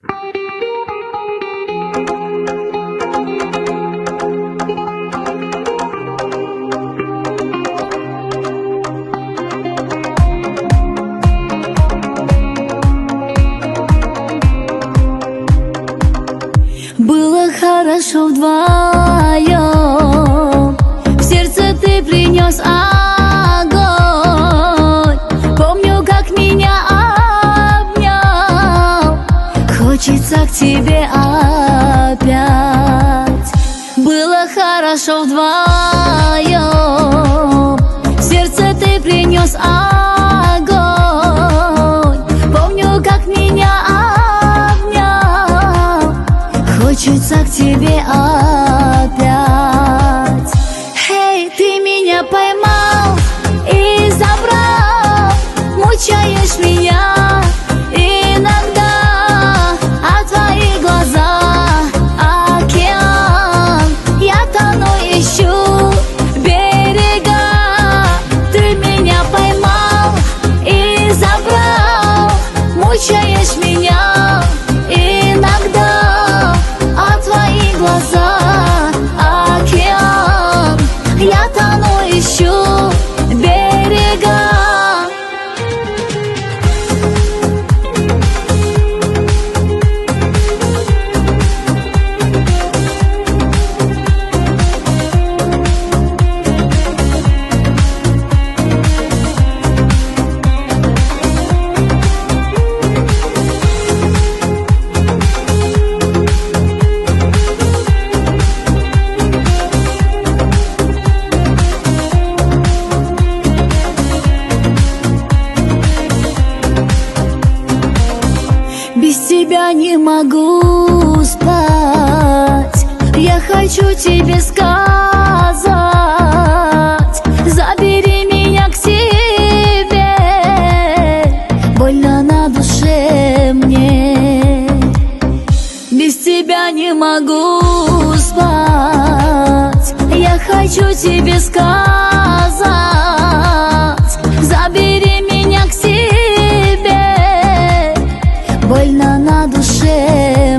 Было хорошо вдвоем, в сердце ты принес огонь. Помню, как меня обнял, хочется к тебе опять. Было хорошо вдвоем, в сердце ты принес огонь. Помню, как меня обнял, хочется к тебе опять. Эй, ты меня поймал и забрал, мучаешь меня иногда, а твои глаза океан. Я тону, ищу берега. Ты меня поймал и забрал, мучаешь меня иногда, а твои глаза океан. Я тону, ищу берега. Без тебя не могу спать, я хочу тебе сказать: забери меня к себе, больно на душе мне. Без тебя не могу спать, я хочу тебе сказать: забери меня к себе, больно на душе